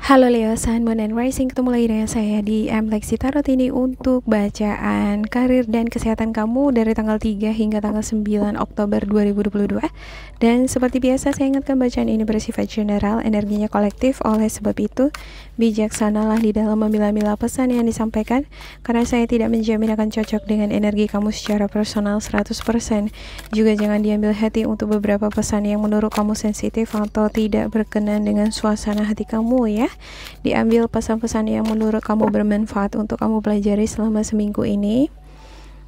Halo Leo, Sun, Moon, and Rising. Ketemu lagi dengan saya di Lexi Tarot ini untuk bacaan karir dan kesehatan kamu dari tanggal 3 hingga tanggal 9 Oktober 2022. Dan seperti biasa saya ingatkan bacaan ini bersifat general, energinya kolektif. Oleh sebab itu, bijaksanalah di dalam memilah-milah pesan yang disampaikan, karena saya tidak menjamin akan cocok dengan energi kamu secara personal 100%. Juga jangan diambil hati untuk beberapa pesan yang menurut kamu sensitif atau tidak berkenan dengan suasana hati kamu ya. Diambil pesan-pesan yang menurut kamu bermanfaat untuk kamu pelajari selama seminggu ini.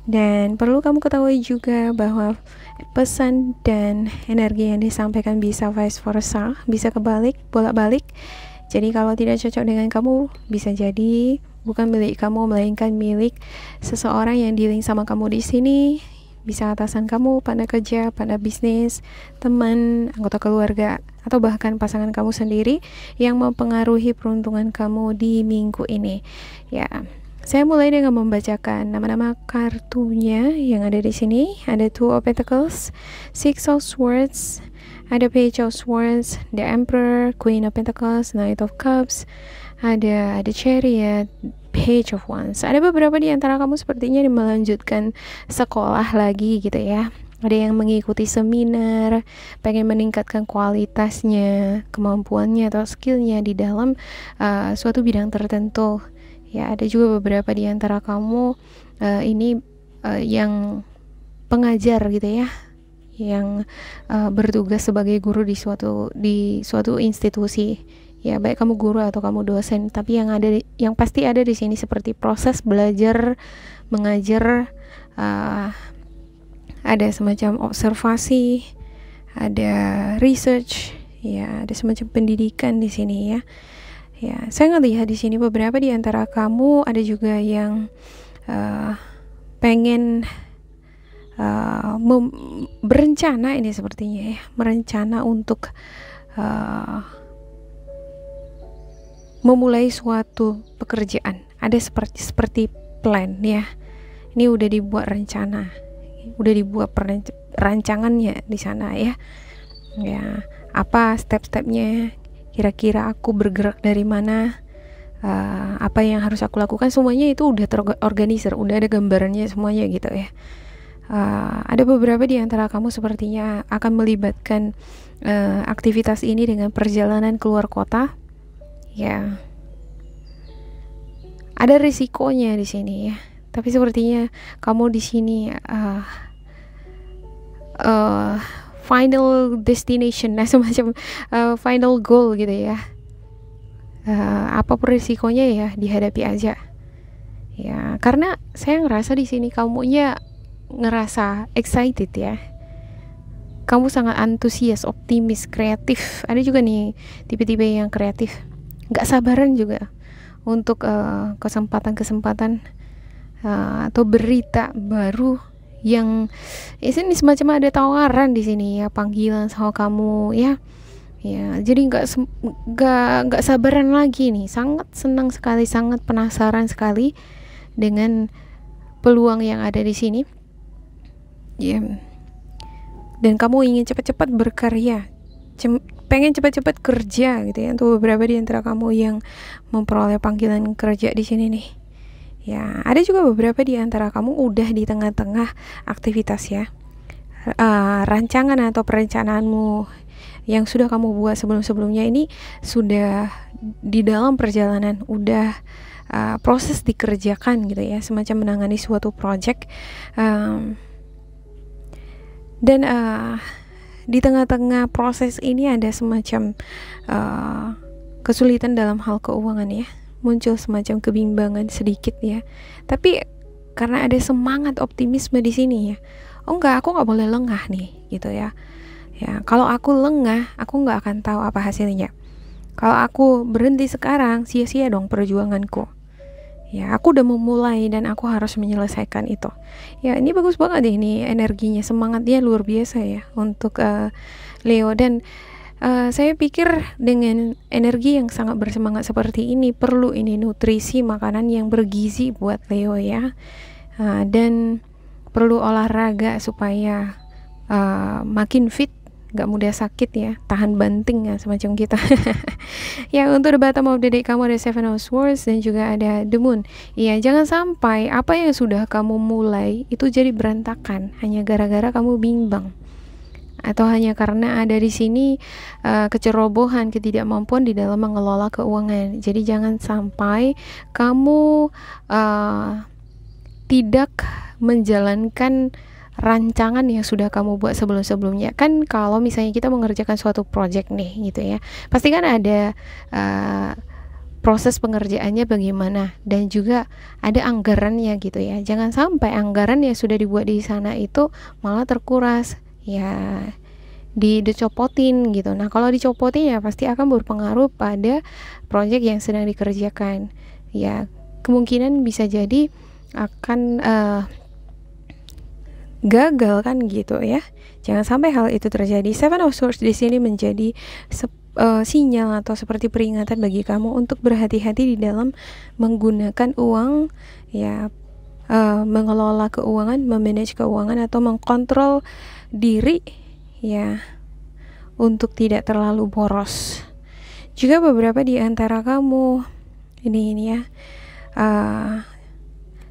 Dan perlu kamu ketahui juga bahwa pesan dan energi yang disampaikan bisa vice versa, bisa kebalik, bolak-balik. Jadi kalau tidak cocok dengan kamu, bisa jadi bukan milik kamu, melainkan milik seseorang yang dealing sama kamu di sini. Bisa atasan kamu, partner kerja, partner bisnis, teman, anggota keluarga, atau bahkan pasangan kamu sendiri yang mempengaruhi peruntungan kamu di minggu ini. Ya, saya mulai dengan membacakan nama-nama kartunya yang ada di sini. Ada Two of Pentacles, Six of Swords, ada Page of Swords, The Emperor, Queen of Pentacles, Knight of Cups, ada Chariot, Page of Wands. Ada beberapa di antara kamu sepertinya melanjutkan sekolah lagi gitu ya. Ada yang mengikuti seminar, pengen meningkatkan kualitasnya, kemampuannya atau skillnya di dalam suatu bidang tertentu. Ya, ada juga beberapa di antara kamu yang pengajar gitu ya, yang bertugas sebagai guru di suatu institusi. Ya, baik kamu guru atau kamu dosen, tapi yang pasti ada di sini seperti proses belajar, mengajar, ada semacam observasi, ada research, ya, ada semacam pendidikan di sini ya. Ya, saya ngelihat di sini beberapa di antara kamu ada juga yang pengen berencana ini sepertinya ya, merencana untuk memulai suatu pekerjaan. Ada seperti plan ya. Ini udah dibuat rencana, udah dibuat rancangannya di sana ya. Ya, apa step-stepnya? Kira-kira aku bergerak dari mana? Apa yang harus aku lakukan? Semuanya itu udah terorganisir, udah ada gambarannya semuanya gitu ya. Ada beberapa di antara kamu sepertinya akan melibatkan aktivitas ini dengan perjalanan keluar kota. Ya, ada risikonya di sini ya. Tapi sepertinya kamu di sini final destination, semacam final goal gitu ya. Apapun risikonya ya dihadapi aja. Ya, karena saya ngerasa di sini kamunya ngerasa excited ya. Kamu sangat antusias, optimis, kreatif. Ada juga nih tipe-tipe yang kreatif. Gak sabaran juga untuk kesempatan-kesempatan atau berita baru yang ini semacam ada tawaran di sini ya, panggilan sama kamu ya. Ya, jadi nggak sabaran lagi nih, sangat senang sekali, sangat penasaran sekali dengan peluang yang ada di sini. Ya. Dan kamu ingin cepat-cepat berkarya, pengen cepat-cepat kerja gitu ya. Untuk beberapa di antara kamu yang memperoleh panggilan kerja di sini nih. Ya, ada juga beberapa di antara kamu udah di tengah-tengah aktivitas ya. Rancangan atau perencanaanmu yang sudah kamu buat sebelum-sebelumnya ini sudah di dalam perjalanan, udah proses dikerjakan gitu ya, semacam menangani suatu project. Dan di tengah-tengah proses ini ada semacam kesulitan dalam hal keuangan ya. Muncul semacam kebimbangan sedikit ya. Tapi karena ada semangat optimisme di sini ya. Oh enggak, aku nggak boleh lengah nih gitu ya. Ya, kalau aku lengah, aku nggak akan tahu apa hasilnya. Kalau aku berhenti sekarang, sia-sia dong perjuanganku. Ya, aku udah memulai dan aku harus menyelesaikan itu. Ya, ini bagus banget deh, ini energinya, semangatnya luar biasa ya untuk Leo. Dan saya pikir dengan energi yang sangat bersemangat seperti ini, perlu ini nutrisi makanan yang bergizi buat Leo ya. Dan perlu olahraga supaya makin fit nggak mudah sakit ya, tahan banting ya, semacam gitu. Ya, untuk the bottom of the deck kamu ada Seven of Swords dan juga ada the Moon. Iya, jangan sampai apa yang sudah kamu mulai itu jadi berantakan hanya gara-gara kamu bimbang, atau hanya karena ada di sini kecerobohan, ketidakmampuan di dalam mengelola keuangan. Jadi jangan sampai kamu tidak menjalankan rancangan yang sudah kamu buat sebelum-sebelumnya. Kan kalau misalnya kita mengerjakan suatu project nih gitu ya, pasti kan ada proses pengerjaannya bagaimana, dan juga ada anggarannya gitu ya. Jangan sampai anggaran yang sudah dibuat di sana itu malah terkuras ya, dicopotin gitu. Nah, kalau dicopotin ya pasti akan berpengaruh pada project yang sedang dikerjakan ya. Kemungkinan bisa jadi akan gagal kan gitu ya. Jangan sampai hal itu terjadi. Seven of Swords di sini menjadi sinyal atau seperti peringatan bagi kamu untuk berhati-hati di dalam menggunakan uang ya, mengelola keuangan, memanage keuangan, atau mengkontrol diri ya untuk tidak terlalu boros. Juga beberapa di antara kamu ini ya,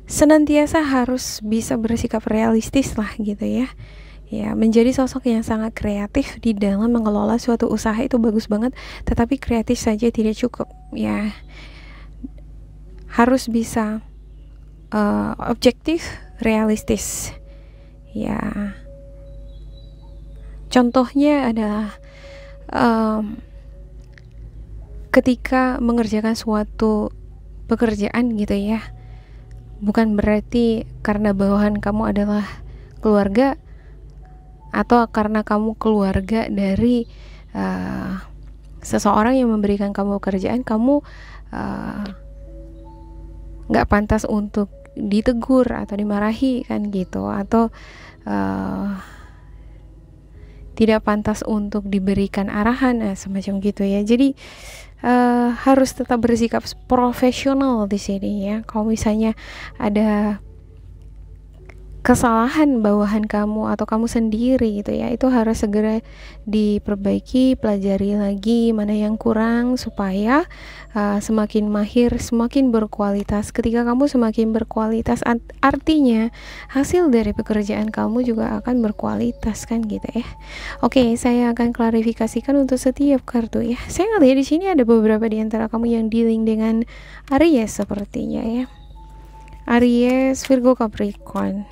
senantiasa harus bisa bersikap realistis lah gitu ya. Ya, menjadi sosok yang sangat kreatif di dalam mengelola suatu usaha itu bagus banget, tetapi kreatif saja tidak cukup ya. Harus bisa objektif, realistis ya. Contohnya adalah ketika mengerjakan suatu pekerjaan gitu ya, bukan berarti karena bawahan kamu adalah keluarga, atau karena kamu keluarga dari seseorang yang memberikan kamu pekerjaan, kamu nggak pantas untuk ditegur atau dimarahi kan gitu, atau tidak pantas untuk diberikan arahan semacam gitu ya. Jadi harus tetap bersikap profesional di sini ya. Kalau misalnya ada kesalahan bawahan kamu atau kamu sendiri gitu ya, itu harus segera diperbaiki, pelajari lagi mana yang kurang supaya semakin mahir, semakin berkualitas. Ketika kamu semakin berkualitas, artinya hasil dari pekerjaan kamu juga akan berkualitas kan gitu ya. Oke, saya akan klarifikasikan untuk setiap kartu ya. Saya ngelihat di sini ada beberapa di antara kamu yang dealing dengan Aries sepertinya ya. Aries, Virgo, Capricorn,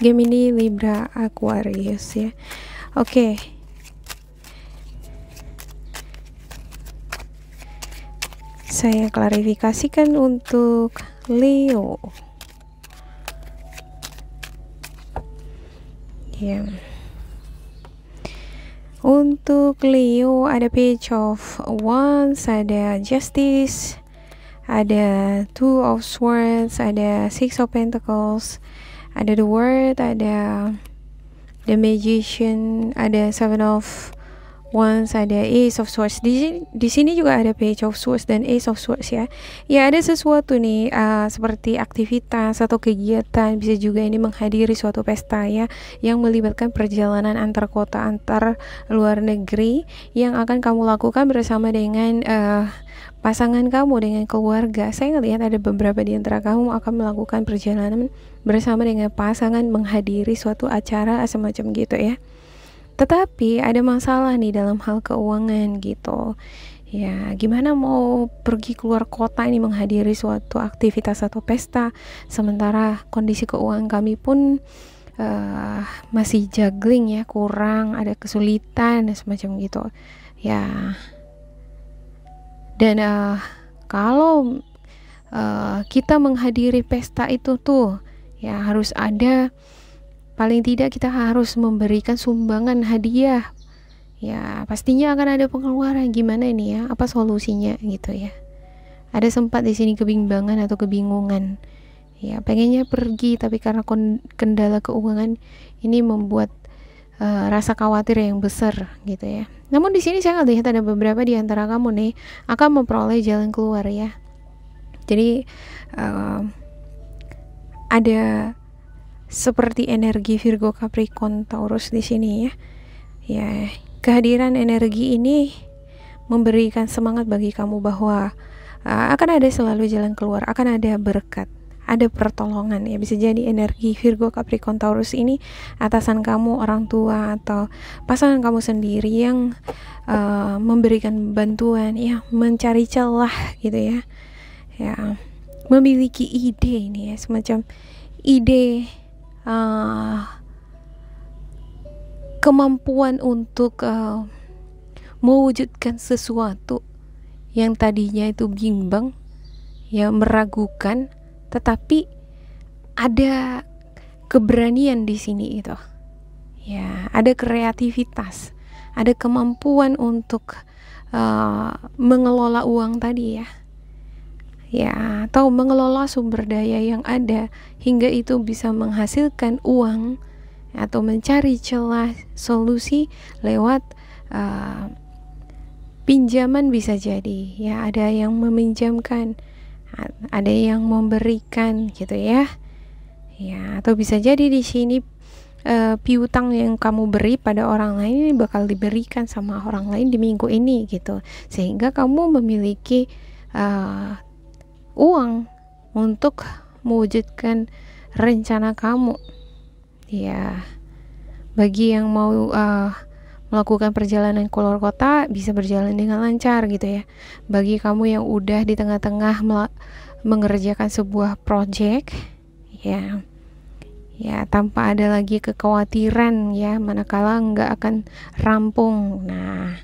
Gemini, Libra, Aquarius ya. Oke. Saya klarifikasikan untuk Leo. Ya. Untuk Leo ada Page of Wands, ada Justice, ada Two of Swords, ada Six of Pentacles, ada The World, ada The Magician, ada Seven of Wands, ada Ace of Swords. Di sini juga ada Page of Swords dan Ace of Swords ya. Ya, ada sesuatu nih seperti aktivitas atau kegiatan, bisa juga ini menghadiri suatu pesta ya, yang melibatkan perjalanan antar kota, antar luar negeri yang akan kamu lakukan bersama dengan pasangan kamu, dengan keluarga. Saya ngelihat ada beberapa di antara kamu akan melakukan perjalanan bersama dengan pasangan, menghadiri suatu acara semacam gitu ya. Tetapi ada masalah nih dalam hal keuangan gitu ya. Gimana mau pergi keluar kota ini menghadiri suatu aktivitas atau pesta, sementara kondisi keuangan kami pun masih juggling ya, kurang, ada kesulitan semacam gitu ya. Dan kalau kita menghadiri pesta itu tuh ya, harus ada, paling tidak kita harus memberikan sumbangan hadiah ya. Pastinya akan ada pengeluaran. Gimana ini ya, apa solusinya gitu ya. Ada sempat di sini kebimbangan atau kebingungan ya, pengennya pergi tapi karena kendala keuangan ini membuat rasa khawatir yang besar gitu ya. Namun di sini saya lihat ada beberapa di antara kamu nih akan memperoleh jalan keluar ya. Jadi ada seperti energi Virgo, Capricorn, Taurus di sini ya. Ya, kehadiran energi ini memberikan semangat bagi kamu bahwa akan ada selalu jalan keluar, akan ada berkat, ada pertolongan. Ya, bisa jadi energi Virgo, Capricorn, Taurus ini atasan kamu, orang tua, atau pasangan kamu sendiri yang memberikan bantuan, ya, mencari celah gitu ya. Ya, memiliki ide ini ya, semacam ide kemampuan untuk mewujudkan sesuatu yang tadinya itu bimbang, ya, meragukan, tetapi ada keberanian di sini itu. Ya, ada kreativitas, ada kemampuan untuk mengelola uang tadi ya. Ya, atau mengelola sumber daya yang ada hingga itu bisa menghasilkan uang atau mencari celah solusi lewat pinjaman, bisa jadi ya, ada yang meminjamkan, ada yang memberikan gitu ya. Ya, atau bisa jadi di sini piutang yang kamu beri pada orang lain ini bakal diberikan sama orang lain di minggu ini gitu, sehingga kamu memiliki uang untuk mewujudkan rencana kamu. Ya, bagi yang mau melakukan perjalanan keluar kota bisa berjalan dengan lancar gitu ya. Bagi kamu yang udah di tengah-tengah mengerjakan sebuah project ya, tanpa ada lagi kekhawatiran ya manakala nggak akan rampung. Nah,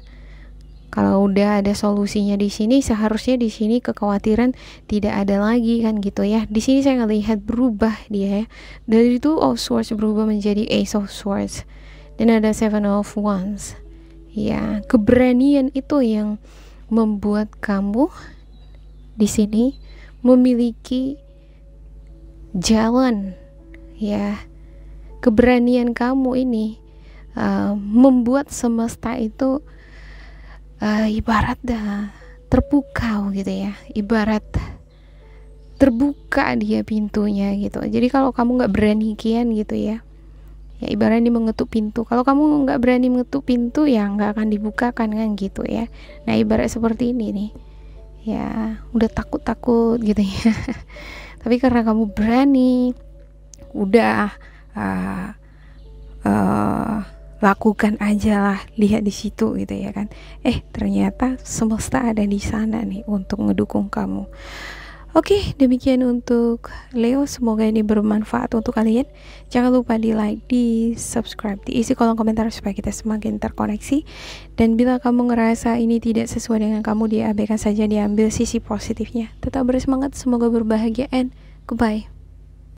kalau udah ada solusinya di sini, seharusnya di sini kekhawatiran tidak ada lagi kan gitu ya. Di sini saya ngelihat berubah dia ya. Dari Two of Swords berubah menjadi Ace of Swords. Dan ada Seven of Wands. Ya, keberanian itu yang membuat kamu di sini memiliki jalan ya. Keberanian kamu ini membuat semesta itu ibarat terpukau gitu ya, ibarat terbuka dia pintunya gitu. Jadi kalau kamu nggak berani kian gitu ya, ibaratnya mengetuk pintu. Kalau kamu nggak berani mengetuk pintu ya nggak akan dibukakan kan gitu ya. Nah, ibarat seperti ini nih ya, udah takut gitu ya. Tapi karena kamu berani, udah lakukan aja lah, lihat di situ gitu ya kan. Ternyata semesta ada di sana nih untuk ngedukung kamu. Oke, demikian untuk Leo. Semoga ini bermanfaat untuk kalian. Jangan lupa di like, di subscribe, diisi kolom komentar supaya kita semakin terkoneksi. Dan bila kamu ngerasa ini tidak sesuai dengan kamu, diabaikan saja, diambil sisi positifnya. Tetap bersemangat, semoga berbahagia, and goodbye.